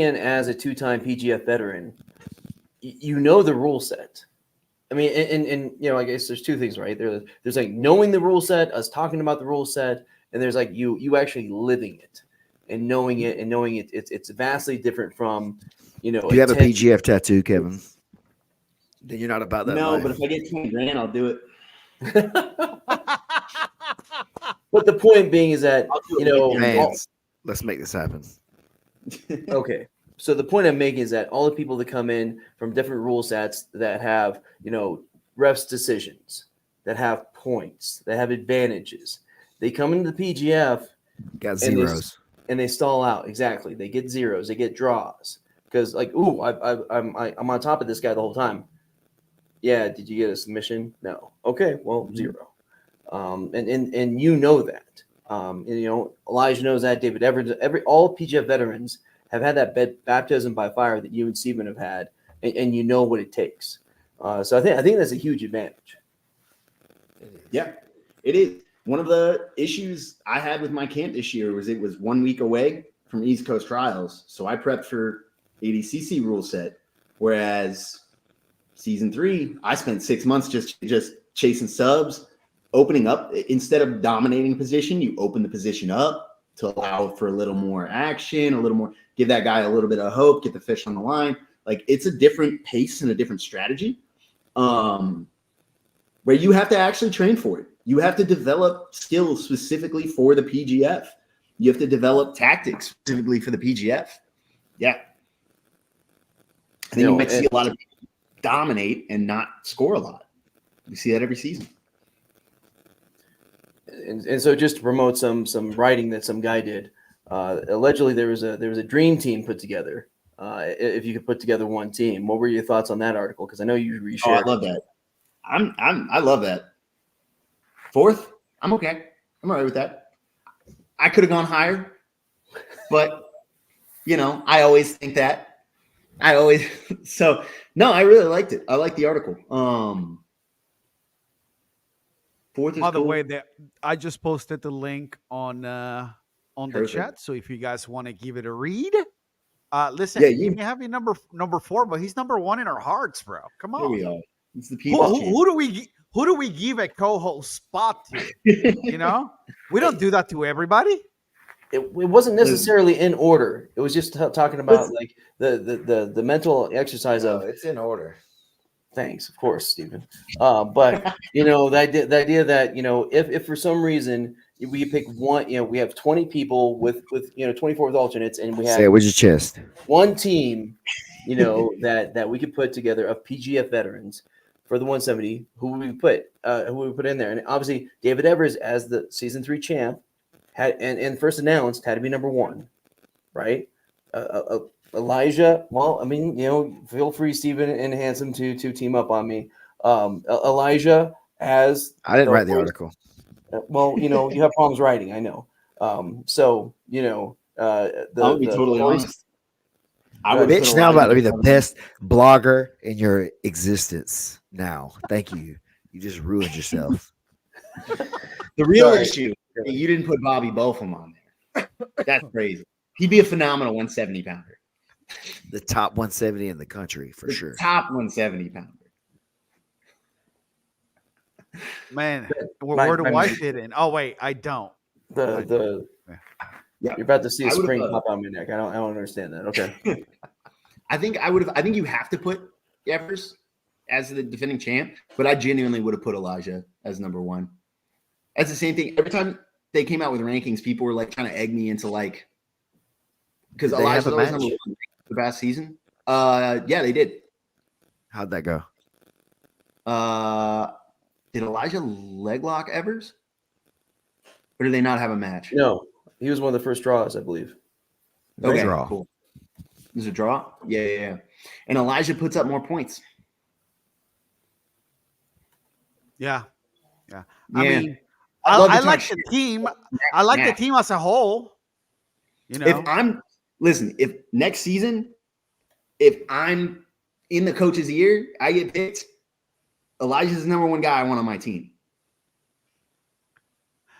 in as a 2-time PGF veteran, you know the rule set. I mean, and I guess there's two things, right? There's like knowing the rule set, us talking about the rule set, and there's like you actually living it and knowing it it's vastly different from, Do you have a PGF tattoo, Kevin? Then you're not about that No, life. but if I get 20 grand, I'll do it. But the point being is that, Fans, let's make this happen. Okay. So the point I'm making is that all the people that come in from different rule sets that have, refs decisions, that have points, that have advantages, they come into the PGF, got zeros, and they stall out. Exactly. They get zeros. They get draws because I'm on top of this guy the whole time. Yeah. Did you get a submission? No. Okay. Well, zero. And you know that. Elijah knows that. David Evans, all PGF veterans have had that baptism by fire that you and Steven have had, and you know what it takes. So I think that's a huge advantage. Yeah, it is. One of the issues I had with my camp this year was it was 1 week away from East Coast Trials, so I prepped for ADCC rule set, whereas season 3, I spent 6 months just chasing subs, opening up. Instead of dominating position, you open the position up to allow for a little more action, a little more, give that guy a little bit of hope, get the fish on the line. Like, it's a different pace and a different strategy, where you have to actually train for it. You have to develop skills specifically for the PGF. You have to develop tactics specifically for the PGF. Yeah. I think you might see a lot of people dominate and not score a lot. We see that every season. And so just to promote some writing that some guy did, allegedly there was a dream team put together. If you could put together one team, what were your thoughts on that article? Because I know you reshared. Oh, I love that. I love that. 4th, I'm okay. I'm all right with that. I could have gone higher, but I always think that. So no, I really liked it. I liked the article. 4th is By the cool. way, I just posted the link on the Perfect. chat. So if you guys want to give it a read, listen, Yeah, you may have your number 4, but he's number 1 in our hearts, bro. Come Here on. we are. It's the people's Who do we give a co-host spot to? We don't do that to everybody. It wasn't necessarily in order. It was just talking about like the mental exercise of. It's in order. Thanks, of course, Stephen. But the idea that if for some reason we pick one, we have 20 people with 24 with alternates, and we have Say it with your chest. one team, that we could put together of PGF veterans for the 170. Who would we put in there? And obviously, David Evers as the season 3 champ had and first announced had to be number 1, right? Elijah, well, I mean, feel free, Stephen and Handsome, to team up on me. Elijah as I didn't write the article. Well, you have problems writing, I know. I'll be totally honest. Bitch, now about to be the best blogger in your existence. Now, thank you. You just ruined yourself. The real issue, you didn't put Bobby Bofum on there. That's crazy. He'd be a phenomenal 170 pounder. The top 170 in the country for sure. Top 170 pounder. Man, where do I fit in? Oh wait, I don't. You're about to see a spring pop on my neck. I don't understand that. Okay. I think you have to put Evers as the defending champ, but I genuinely would have put Elijah as number 1. That's the same thing. Every time they came out with rankings, people were like trying to egg me into like, because Elijah was number 1 the past season. Yeah, they did. How'd that go? Did Elijah leglock Evers? Or did they not have a match? No, he was one of the first draws, I believe. Okay, Draw. cool. It was a draw? Yeah. And Elijah puts up more points. Yeah. Yeah. I mean, I'd love to I talk like shit. the team. I like the Matt. team as a whole. You know, If next season, if I'm in the coach's ear, I get picked, Elijah's the number one guy I want on my team.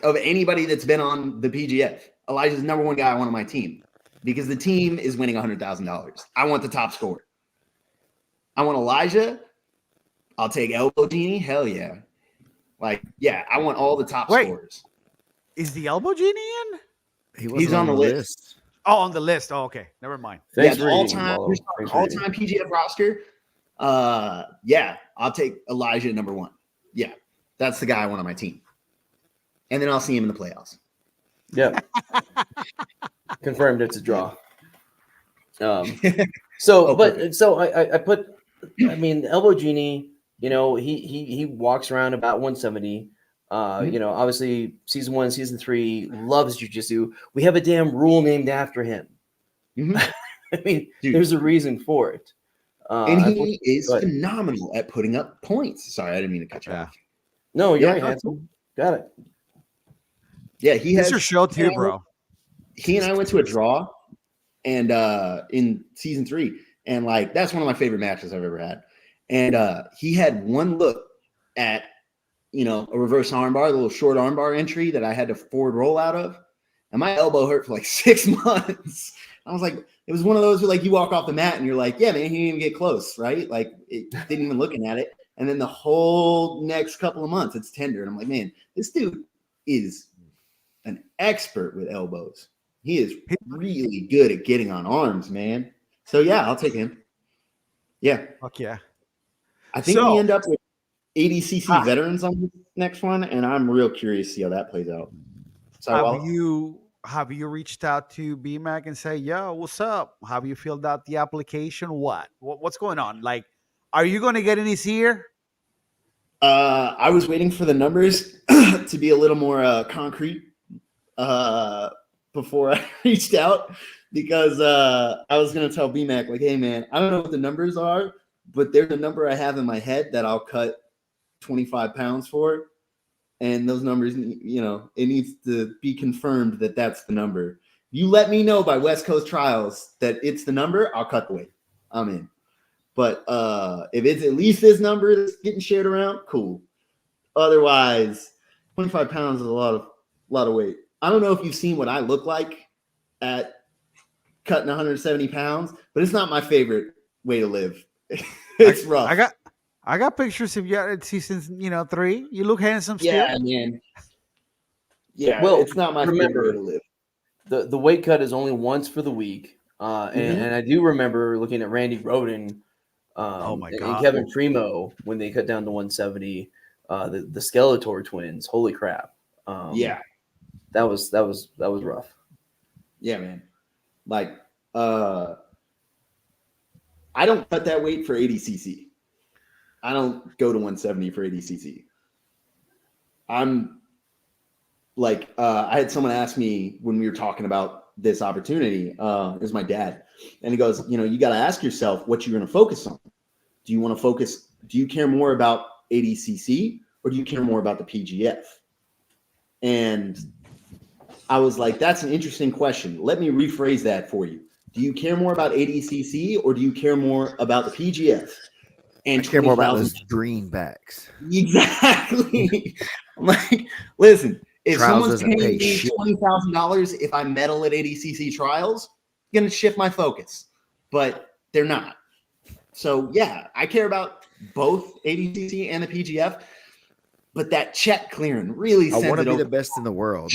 Of anybody that's been on the PGF, Elijah's the number one guy I want on my team because the team is winning $100,000. I want the top scorer. I want Elijah. I'll take Elbow Genie. Hell yeah. I want all the top scorers. Is the Elbow Genie in? He's on the list. Oh, on the list. Oh, okay. Never mind. Thanks the for all-time all-time PGF roster. I'll take Elijah at number one. Yeah, that's the guy I want on my team. And then I'll see him in the playoffs. Yeah. Confirmed it's a draw. I put, Elbow Genie, he walks around about 170. Obviously season 1, season 3, loves jiu-jitsu. We have a damn rule named after him. Dude, there's a reason for it. And he is phenomenal at putting up points. Sorry, I didn't mean to cut you off. No, you're right, Hansel. Got it. Yeah, he has your show too, bro. He and I went to a draw and in season 3. And that's one of my favorite matches I've ever had. And he had one look at a reverse armbar, the little short armbar entry that I had to forward roll out of. And my elbow hurt for 6 months. I was like, it was one of those where you walk off the mat and you're like, yeah, man, he didn't even get close, right? It didn't even looking at it. And then the whole next couple of months, it's tender. And I'm like, man, this dude is an expert with elbows. He is really good at getting on arms, man. So, yeah, I'll take him. Yeah. Fuck yeah. I think we end up with ADCC veterans on the next one, and I'm real curious to see how that plays out. So have you reached out to BMAC and say, yo, what's up? Have you filled out the application? What's going on? Are you going to get any here? I was waiting for the numbers to be a little more concrete before I reached out because I was going to tell BMAC, hey, man, I don't know what the numbers are, but there's a number I have in my head that I'll cut 25 pounds for. And those numbers, it needs to be confirmed that that's the number. You let me know by West Coast Trials that it's the number, I'll cut the weight. I'm in. But if it's at least this number that's getting shared around, cool. Otherwise, 25 pounds is a lot of weight. I don't know if you've seen what I look like at cutting 170 pounds, but it's not my favorite way to live. It's rough. I got pictures of you at season 3. You look handsome still. Yeah, man. Yeah, well, it's not my favorite way to live. The weight cut is only once for the week. And I do remember looking at Randy Roden and Kevin Primo when they cut down to 170, the Skeletor twins. Holy crap. Yeah. That was rough. Yeah, man. I don't cut that weight for ADCC. I don't go to 170 for ADCC. I'm I had someone ask me when we were talking about this opportunity, it was my dad. And he goes, you got to ask yourself what you're going to focus on. Do you care more about ADCC or do you care more about the PGF? And I was like, that's an interesting question. Let me rephrase that for you. Do you care more about ADCC or do you care more about the PGF? And I care more about those greenbacks. Exactly. I'm like, listen, if Trials someone's doesn't paying pay me shit. $20,000 if I medal at ADCC trials, I'm going to shift my focus. But they're not. So, yeah, I care about both ADCC and the PGF. But that check clearing really sends I want to it be over. the best in the world,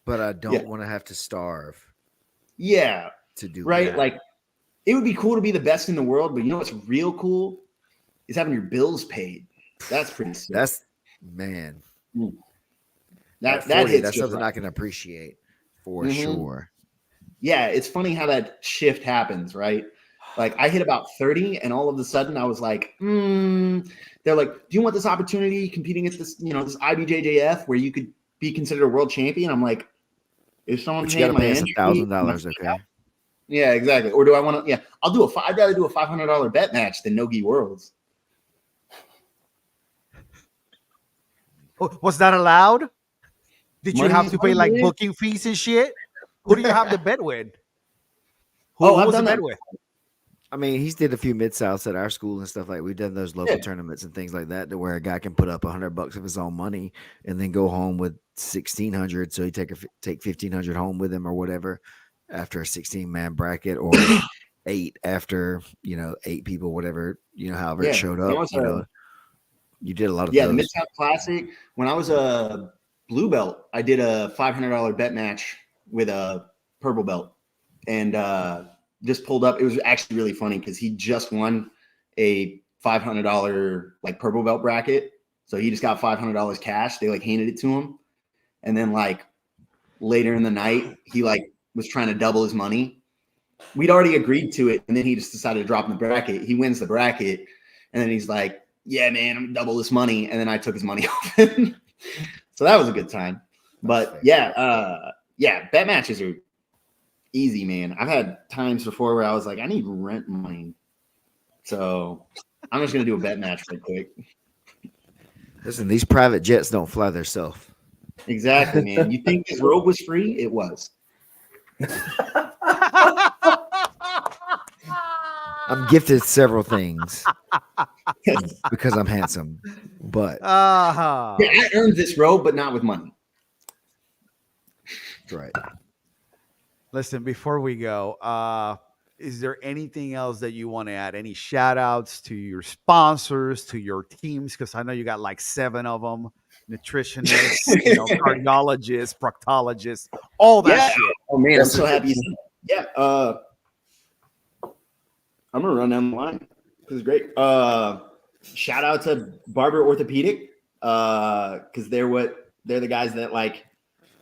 but I don't want to have to starve. Yeah. To do right. that. It would be cool to be the best in the world, but you know what's real cool is having your bills paid. That's pretty sick. That's man. That 40, hits that's just something right. I can appreciate for sure. Yeah, it's funny how that shift happens, right? Like I hit about 30, and all of a sudden I was like, they're like, do you want this opportunity competing at this, this IBJJF where you could be considered a world champion? I'm like, if someone But you got to paying my pay us entry, $1,000, okay? yeah, exactly. Or do I want to? Yeah, I'd rather do a $500 bet match than Nogi Worlds. Was that allowed? Did you have Money's to pay money, like man. booking fees and shit? Who do you have the bet with? Who I've was the done bet that. with? I mean, he's did a few mid-souths at our school and stuff like we've done those local tournaments and things like that to where a guy can put up $100 of his own money and then go home with 1,600. So he take 1,500 home with him or whatever after a 16-man bracket or 8 after 8 people, whatever however it showed up. You did a lot of the those. Mid-South Classic. When I was a blue belt, I did a $500 bet match with a purple belt, and just pulled up. It was actually really funny because he just won a $500 like purple belt bracket, so he just got $500 cash. They like handed it to him, and then like later in the night, he like was trying to double his money. We'd already agreed to it, and then he just decided to drop in the bracket. He wins the bracket, and then he's like, yeah, man, I'm gonna double this money. And then I took his money off him. So that was a good time. But bet matches are easy, man. I've had times before where I was like, I need rent money. So I'm just gonna do a bet match real quick. Listen, these private jets don't fly themselves. Exactly, man. You think this robe was free? It was. I'm gifted several things because I'm handsome, but Yeah, I earned this robe, but not with money. that's right. Listen, before we go, is there anything else that you want to add? Any shout outs to your sponsors, to your teams? Because I know you got like 7 of them, nutritionists, cardiologists, proctologists, all that shit. Oh man, I'm so happy. Yeah. I'm gonna run down the line. This is great. Shout out to Barber Orthopedic, because they're the guys that like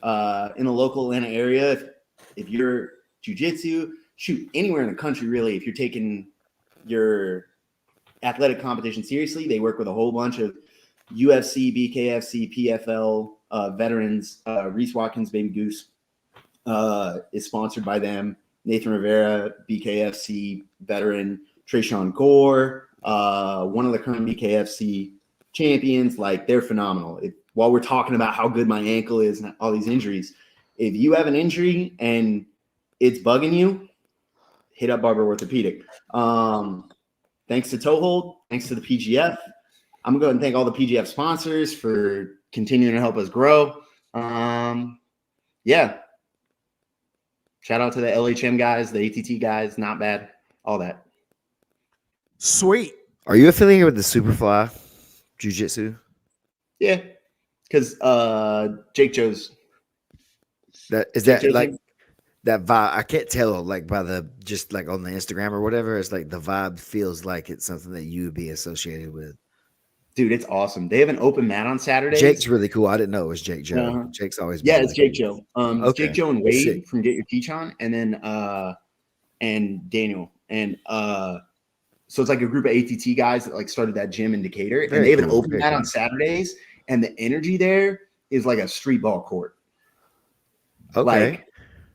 in the local Atlanta area. If you're jiu-jitsu, shoot, anywhere in the country really, if you're taking your athletic competition seriously, they work with a whole bunch of UFC, BKFC, PFL veterans. Reese Watkins, Baby Goose, is sponsored by them. Nathan Rivera, BKFC veteran. Trayshawn Gore, one of the current BKFC champions. Like, they're phenomenal. While we're talking about how good my ankle is and all these injuries, if you have an injury and it's bugging you, hit up Barber Orthopedic. Thanks to Toehold, thanks to the PGF. I'm going to go ahead and thank all the PGF sponsors for continuing to help us grow. Yeah. Shout out to the LHM guys, the ATT guys, not bad, all that. Sweet. Are you affiliated with the Superfly Jiu-Jitsu? Yeah, because Jake Joe's. That vibe? I can't tell like by the just like on the Instagram or whatever. It's like the vibe feels like it's something that you would be associated with. Dude, it's awesome. They have an open mat on Saturdays. Jake's really cool. I didn't know it was Jake Joe. Uh-huh. Jake's always been it's Jake Joe. It's Jake Joe and Wade Sick. from Get Your Teach On, and then and Daniel. And so it's like a group of ATT guys that like started that gym in Decatur, and they have an open mat on Saturdays, and the energy there is like a street ball court. Okay. Like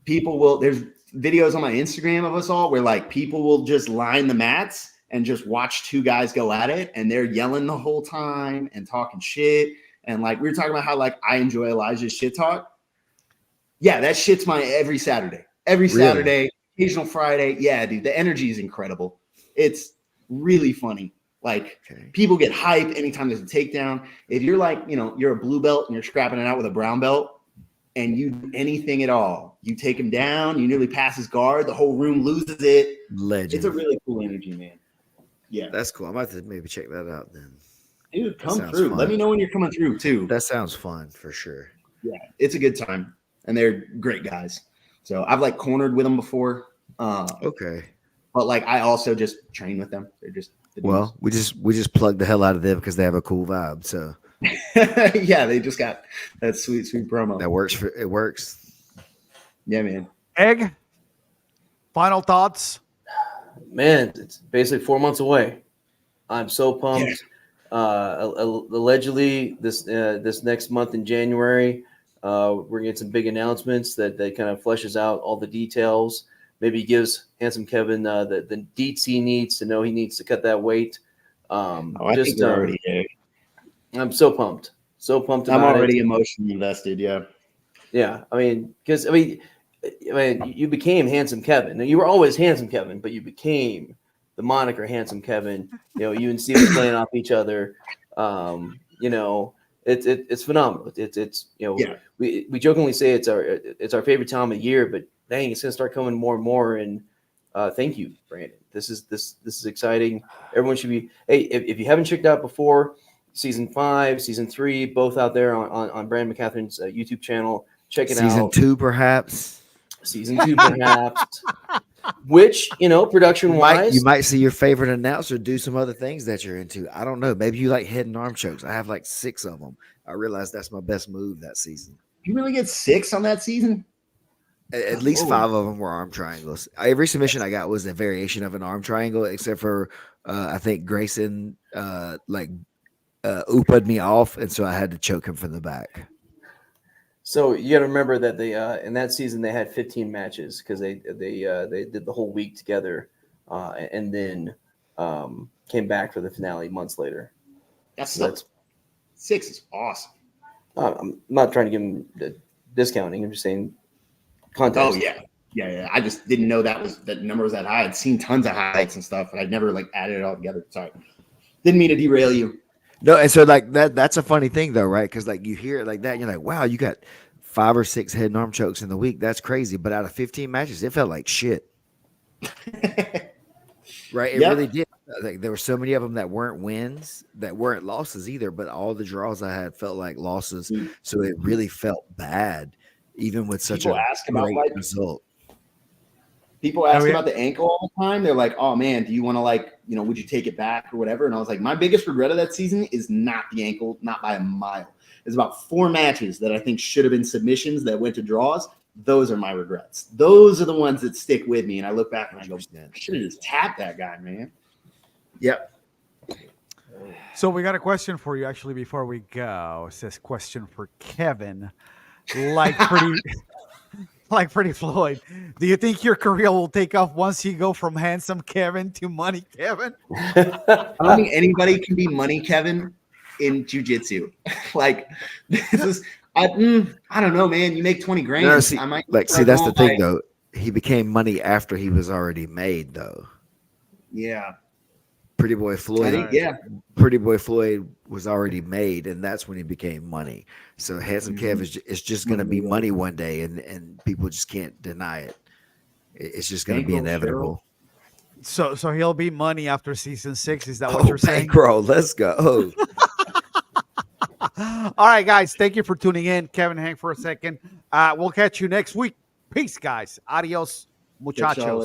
there's videos on my Instagram of us all where like people will just line the mats and just watch 2 guys go at it, and they're yelling the whole time and talking shit. And like we were talking about how like I enjoy Elijah's shit talk. Yeah, that shit's my every Saturday. Every Saturday, occasional Friday. Yeah, dude, the energy is incredible. It's really funny. Like people get hype anytime there's a takedown. If you're like, you're a blue belt and you're scrapping it out with a brown belt and you do anything at all, you take him down, you nearly pass his guard, the whole room loses it. Legend. It's a really cool energy, man. Yeah. That's cool. I might have to maybe check that out then. Dude, come through. Fun. Let me know when you're coming through too. That sounds fun for sure. Yeah, it's a good time. And they're great guys. So I've like cornered with them before. Okay. But like I also just train with them. They're just we just plug the hell out of them because they have a cool vibe. So yeah, they just got that sweet promo. That works it works. Yeah, man. Egg, final thoughts? Man, it's basically 4 months away. I'm so pumped. Allegedly, this next month in January, we're getting some big announcements that kind of fleshes out all the details. Maybe gives Handsome Kevin the deets he needs to know he needs to cut that weight. I think we're already there. I'm so pumped. So pumped about I'm already it. emotionally invested. Yeah. Yeah, I mean, because you became Handsome Kevin. Now, you were always Handsome Kevin, but you became the moniker Handsome Kevin. You and Steve playing off each other. It's phenomenal. It's we jokingly say it's our favorite time of the year, but dang, it's gonna start coming more and more. And thank you, Brandon. This is exciting. Everyone should be. Hey, if you haven't checked out before, season 5, season 3, both out there on Brandon McCatherine's YouTube channel. Check it out. Season 2, perhaps. Season 2, perhaps. Which, production-wise, you might see your favorite announcer do some other things that you're into. I don't know. Maybe you like head and arm chokes. I have like 6 of them. I realized that's my best move that season. You really get 6 on that season? At least 5 of them were arm triangles. Every submission I got was a variation of an arm triangle, except for I think Grayson ooped me off, and so I had to choke him from the back. So you got to remember that they in that season they had 15 matches because they did the whole week together, and then came back for the finale months later. That's 6 is awesome. I'm not trying to give them the discounting. I'm just saying context. Oh yeah. I just didn't know that number was that high. I'd seen tons of highlights and stuff, but I'd never added it all together. Sorry, didn't mean to derail you. No, and so that's a funny thing though, right? Because you hear it like that, and you're like, wow, you got 5 or 6 head and arm chokes in the week. That's crazy. But out of 15 matches, it felt like shit. Right? It really did. There were so many of them that weren't wins, that weren't losses either, but all the draws I had felt like losses. So it really felt bad, even with such a great result. People ask about the ankle all the time. They're like, oh man, do you want to would you take it back or whatever? And I was like, my biggest regret of that season is not the ankle, not by a mile. It's about 4 matches that I think should have been submissions that went to draws. Those are my regrets. Those are the ones that stick with me. And I look back and I go, I should have just tapped that guy, man. Yep. So we got a question for you actually before we go. It says question for Kevin. Like Pretty Floyd, do you think your career will take off once you go from Handsome Kevin to Money Kevin? I don't think anybody can be Money Kevin in jiu-jitsu. This is I don't know, man. You make 20 grand. No, see, that's the thing though. He became money after he was already made though. Yeah. Pretty Boy Floyd. Pretty Boy Floyd was already made, and that's when he became money. So Handsome Kev is just going to be money one day, and people just can't deny it. It's just going to be inevitable. So he'll be money after season 6. Is that what you're saying? Bro, let's go. All right, guys. Thank you for tuning in. Kevin, hang for a second. We'll catch you next week. Peace, guys. Adios, muchachos.